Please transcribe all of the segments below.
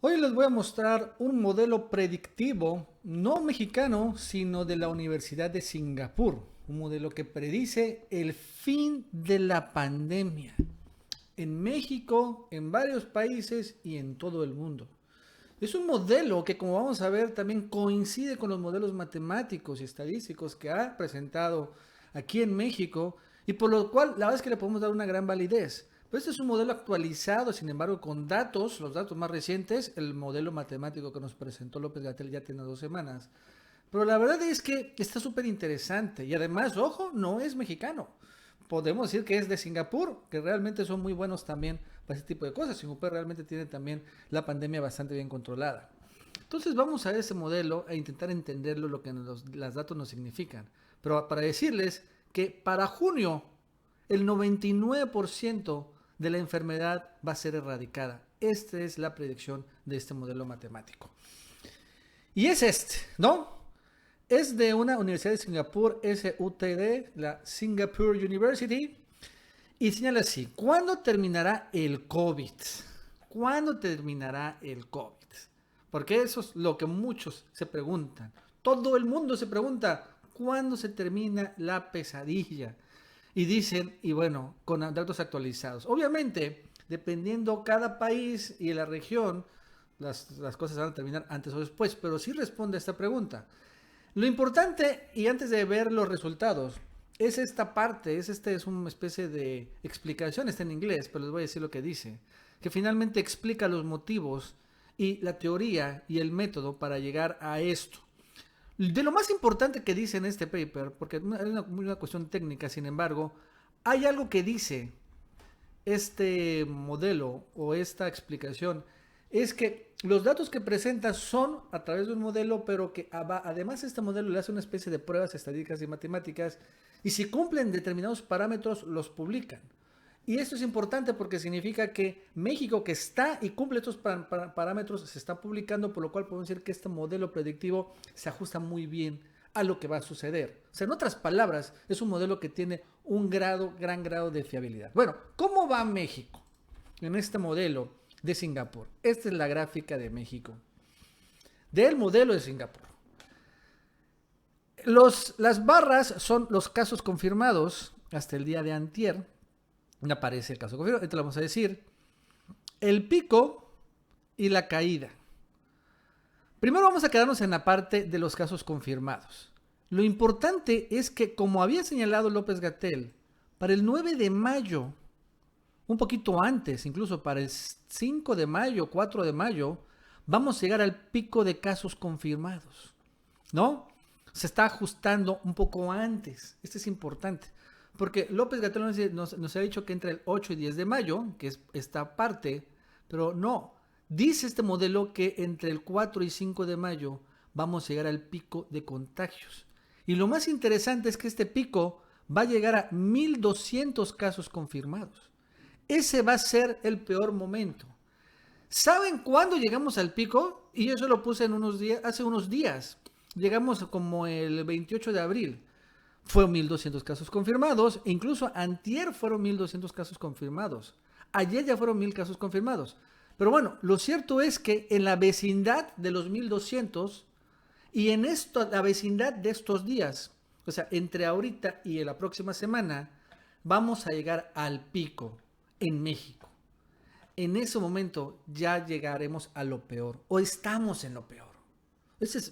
Hoy les voy a mostrar un modelo predictivo, no mexicano, sino de la Universidad de Singapur. Un modelo que predice el fin de la pandemia en México, en varios países y en todo el mundo. Es un modelo que, como vamos a ver, también coincide con los modelos matemáticos y estadísticos que ha presentado aquí en México y por lo cual la verdad es que le podemos dar una gran validez. Pero este es un modelo actualizado, sin embargo, con datos, los datos más recientes, el modelo matemático que nos presentó López-Gatell ya tiene 2 semanas. Pero la verdad es que está súper interesante y además, ojo, no es mexicano. Podemos decir que es de Singapur, que realmente son muy buenos también para ese tipo de cosas. Singapur realmente tiene también la pandemia bastante bien controlada. Entonces vamos a ese modelo e intentar entenderlo, lo que los datos nos significan. Pero para decirles que para junio el 99% de la enfermedad va a ser erradicada. Esta es la predicción de este modelo matemático. Y es este, ¿no? Es de una universidad de Singapur, SUTD, la Singapore University, y señala así: ¿cuándo terminará el COVID? ¿Cuándo terminará el COVID? Porque eso es lo que muchos se preguntan. Todo el mundo se pregunta, ¿cuándo se termina la pesadilla? Y dicen, y bueno, con datos actualizados. Obviamente, dependiendo cada país y la región, las cosas van a terminar antes o después, pero sí responde a esta pregunta. Lo importante, y antes de ver los resultados, es esta parte, es una especie de explicación, está en inglés, pero les voy a decir lo que dice, que finalmente explica los motivos y la teoría y el método para llegar a esto. De lo más importante que dice en este paper, porque es una cuestión técnica, sin embargo, hay algo que dice este modelo o esta explicación, es que los datos que presenta son a través de un modelo, pero que además este modelo le hace una especie de pruebas estadísticas y matemáticas, y si cumplen determinados parámetros, los publican. Y esto es importante porque significa que México, que está y cumple estos parámetros, se está publicando, por lo cual podemos decir que este modelo predictivo se ajusta muy bien a lo que va a suceder. O sea, en otras palabras, es un modelo que tiene un gran grado de fiabilidad. Bueno, ¿cómo va México en este modelo de Singapur? Esta es la gráfica de México, del modelo de Singapur. Las barras son los casos confirmados hasta el día de antier. Aparece el caso confirmado, te lo vamos a decir. El pico y la caída. Primero vamos a quedarnos en la parte de los casos confirmados. Lo importante es que, como había señalado López-Gatell, para el 9 de mayo, un poquito antes, incluso para el 5 de mayo, 4 de mayo, vamos a llegar al pico de casos confirmados, ¿no? Se está ajustando un poco antes. Esto es importante, porque López-Gatell nos ha dicho que entre el 8 y 10 de mayo, que es esta parte, pero no. Dice este modelo que entre el 4 y 5 de mayo vamos a llegar al pico de contagios. Y lo más interesante es que este pico va a llegar a 1,200 casos confirmados. Ese va a ser el peor momento. ¿Saben cuándo llegamos al pico? Y yo se lo puse en hace unos días. Llegamos como el 28 de abril. Fueron 1,200 casos confirmados. E incluso antier fueron 1,200 casos confirmados. Ayer ya fueron 1,000 casos confirmados. Pero bueno, lo cierto es que en la vecindad de los 1,200 y en la vecindad de estos días, o sea, entre ahorita y la próxima semana, vamos a llegar al pico en México. En ese momento ya llegaremos a lo peor, o estamos en lo peor.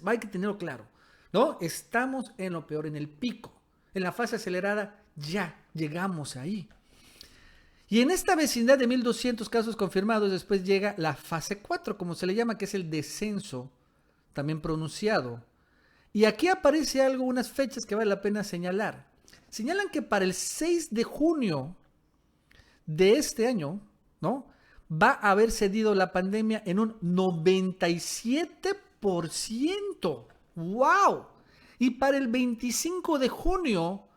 Hay que tenerlo claro, ¿no? Estamos en lo peor, en el pico. En la fase acelerada ya llegamos ahí. Y en esta vecindad de 1,200 casos confirmados, después llega la fase 4, como se le llama, que es el descenso, también pronunciado. Y aquí aparece algo, unas fechas que vale la pena señalar. Señalan que para el 6 de junio de este año, ¿no?, va a haber cedido la pandemia en un 97%. ¡Wow! Y para el 25 de junio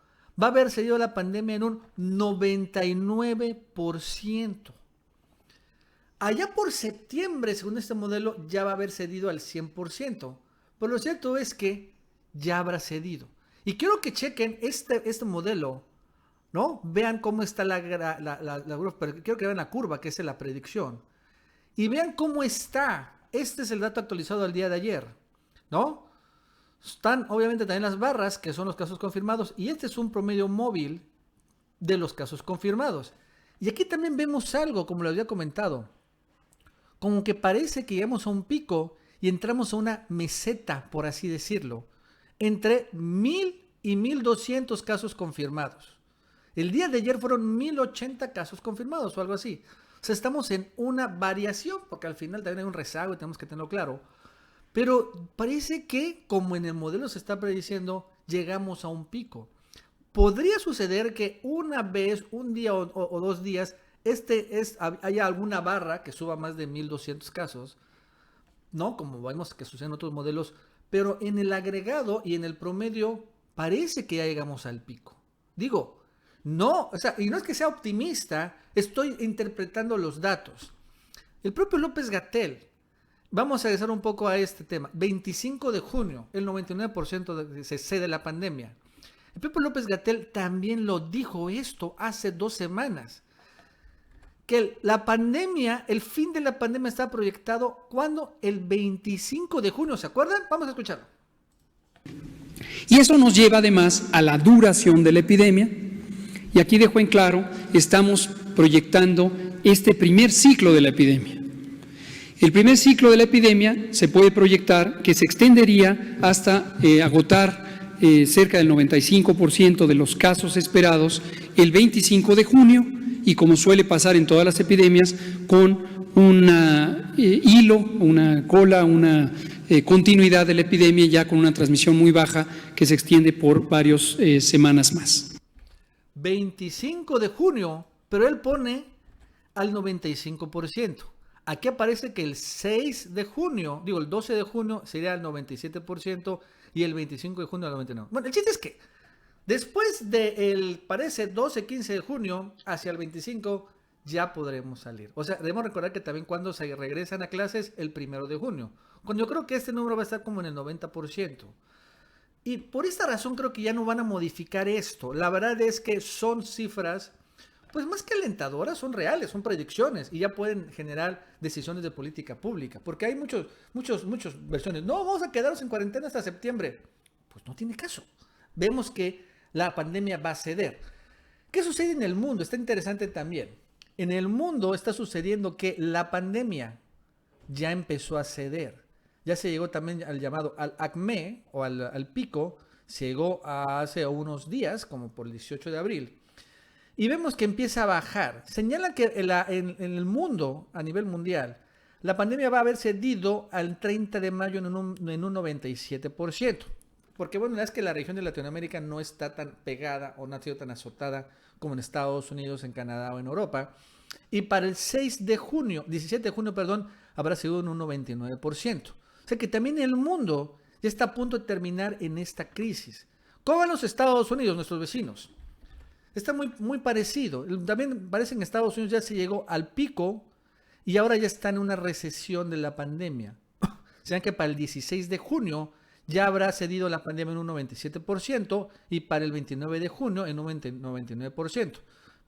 va a haber cedido la pandemia en un 99%. Allá por septiembre, según este modelo, ya va a haber cedido al 100%. Pero lo cierto es que ya habrá cedido. Y quiero que chequen este modelo, ¿no? Vean cómo está quiero que vean la curva, que es la predicción. Y vean cómo está este es el dato actualizado al día de ayer, ¿no? Están obviamente también las barras, que son los casos confirmados, y este es un promedio móvil de los casos confirmados. Y aquí también vemos algo, como lo había comentado, como que parece que llegamos a un pico y entramos a una meseta, por así decirlo, entre 1000 y 1200 casos confirmados. El día de ayer fueron 1080 casos confirmados o algo así. O sea, estamos en una variación, porque al final también hay un rezago y tenemos que tenerlo claro. Pero parece que, como en el modelo se está prediciendo, llegamos a un pico. Podría suceder que una vez, un día o 2 días, haya alguna barra que suba más de 1200 casos, ¿no? Como vemos que sucede en otros modelos, pero en el agregado y en el promedio parece que ya llegamos al pico. Digo, no, o sea, y no es que sea optimista, estoy interpretando los datos. El propio López-Gatell, vamos a regresar un poco a este tema. 25 de junio, el 99% se cede la pandemia. El propio López-Gatell también lo dijo esto hace 2 semanas. Que la pandemia, el fin de la pandemia está proyectado cuando el 25 de junio, ¿se acuerdan? Vamos a escucharlo. Y eso nos lleva además a la duración de la epidemia. Y aquí dejo en claro, estamos proyectando este primer ciclo de la epidemia. El primer ciclo de la epidemia se puede proyectar que se extendería hasta agotar cerca del 95% de los casos esperados el 25 de junio y, como suele pasar en todas las epidemias, con un hilo, una cola, una continuidad de la epidemia ya con una transmisión muy baja que se extiende por varias semanas más. 25 de junio, pero él pone al 95%. Aquí aparece que el 6 de junio, digo el 12 de junio sería el 97% y el 25 de junio al 99%. Bueno, el chiste es que después del, parece, 12, 15 de junio hacia el 25 ya podremos salir. O sea, debemos recordar que también cuando se regresan a clases el 1 de junio. Cuando yo creo que este número va a estar como en el 90%. Y por esta razón creo que ya no van a modificar esto. La verdad es que son cifras, pues más que alentadoras, son reales, son predicciones y ya pueden generar decisiones de política pública. Porque hay muchas versiones. No, vamos a quedarnos en cuarentena hasta septiembre. Pues no tiene caso. Vemos que la pandemia va a ceder. ¿Qué sucede en el mundo? Está interesante también. En el mundo está sucediendo que la pandemia ya empezó a ceder. Ya se llegó también al llamado al acme o al pico, se llegó hace unos días, como por el 18 de abril. Y vemos que empieza a bajar. Señala que en el mundo, a nivel mundial, la pandemia va a haber cedido al 30 de mayo en un 97%. Porque bueno, es que la región de Latinoamérica no está tan pegada o no ha sido tan azotada como en Estados Unidos, en Canadá o en Europa. Y para el 17 de junio, habrá sido en un 99%. O sea que también el mundo ya está a punto de terminar en esta crisis. ¿Cómo van los Estados Unidos, nuestros vecinos? Está muy parecido. También parece que en Estados Unidos ya se llegó al pico y ahora ya está en una recesión de la pandemia. O sea que para el 16 de junio ya habrá cedido la pandemia en un 97% y para el 29 de junio en un 99%.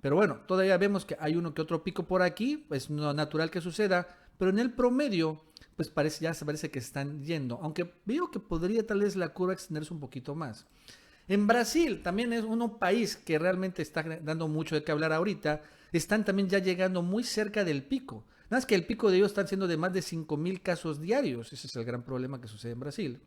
Pero bueno, todavía vemos que hay uno que otro pico por aquí, es natural que suceda, pero en el promedio pues ya se parece que están yendo, aunque veo que podría tal vez la curva extenderse un poquito más. En Brasil también es un país que realmente está dando mucho de qué hablar ahorita, están también ya llegando muy cerca del pico. Nada más que el pico de ellos están siendo de más de 5,000 casos diarios, ese es el gran problema que sucede en Brasil.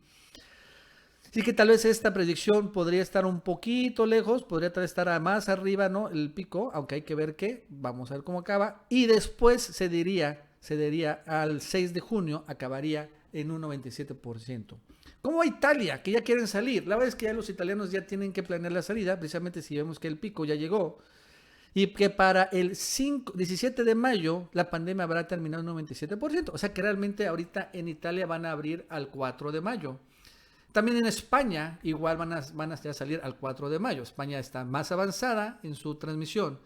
Así que tal vez esta predicción podría estar un poquito lejos, podría tal vez estar más arriba, ¿no? El pico, aunque hay que ver qué, vamos a ver cómo acaba, y después se diría al 6 de junio, acabaría en un 97%. ¿Cómo va Italia? Que ya quieren salir. La verdad es que ya los italianos ya tienen que planear la salida, precisamente si vemos que el pico ya llegó, y que para el 17 de mayo la pandemia habrá terminado en un 97%. O sea que realmente ahorita en Italia van a abrir al 4 de mayo. También en España igual van a salir al 4 de mayo. España está más avanzada en su transmisión,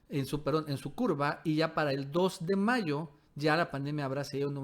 en su curva, y ya para el 2 de mayo ya la pandemia habrá seguido en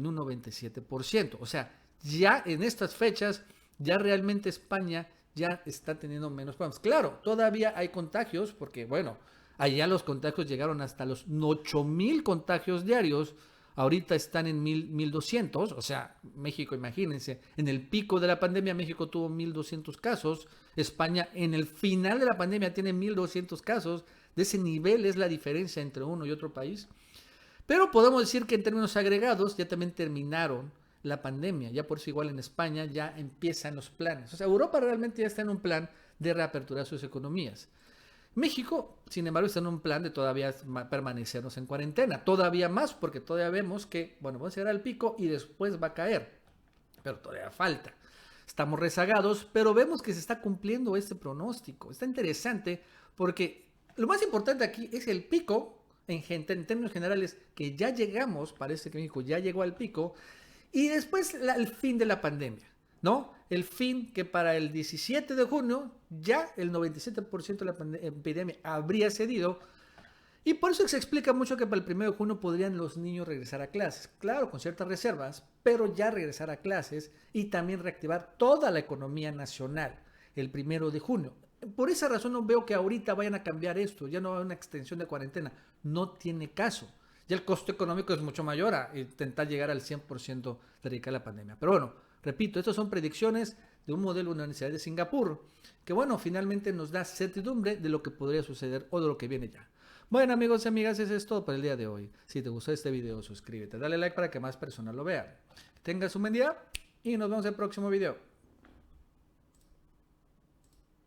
un 97%. O sea, ya en estas fechas, ya realmente España ya está teniendo menos problemas. Claro, todavía hay contagios, porque bueno, allá los contagios llegaron hasta los 8,000 contagios diarios. ahorita están en 1200, o sea, México, imagínense, en el pico de la pandemia México tuvo 1200 casos, España en el final de la pandemia tiene 1200 casos, de ese nivel es la diferencia entre uno y otro país. Pero podemos decir que en términos agregados ya también terminaron la pandemia, ya por eso igual en España ya empiezan los planes. O sea, Europa realmente ya está en un plan de reaperturar sus economías. México, sin embargo, está en un plan de todavía permanecernos en cuarentena, todavía más, porque todavía vemos que, bueno, vamos a llegar al pico y después va a caer, pero todavía falta. Estamos rezagados, pero vemos que se está cumpliendo este pronóstico. Está interesante porque lo más importante aquí es el pico, en términos generales, que ya llegamos, parece que México ya llegó al pico, y después el fin de la pandemia, ¿no? El fin que para el 17 de junio ya el 97% de la epidemia habría cedido, y por eso se explica mucho que para el 1 de junio podrían los niños regresar a clases. Claro, con ciertas reservas, pero ya regresar a clases y también reactivar toda la economía nacional el 1 de junio. Por esa razón no veo que ahorita vayan a cambiar esto, ya no va a haber una extensión de cuarentena, no tiene caso. Ya el costo económico es mucho mayor a intentar llegar al 100% de erradicar la pandemia. Pero bueno, repito, estas son predicciones de un modelo de la Universidad de Singapur, que bueno, finalmente nos da certidumbre de lo que podría suceder o de lo que viene ya. Bueno, amigos y amigas, eso es todo por el día de hoy. Si te gustó este video, suscríbete, dale like para que más personas lo vean. Que tengas un buen día y nos vemos en el próximo video.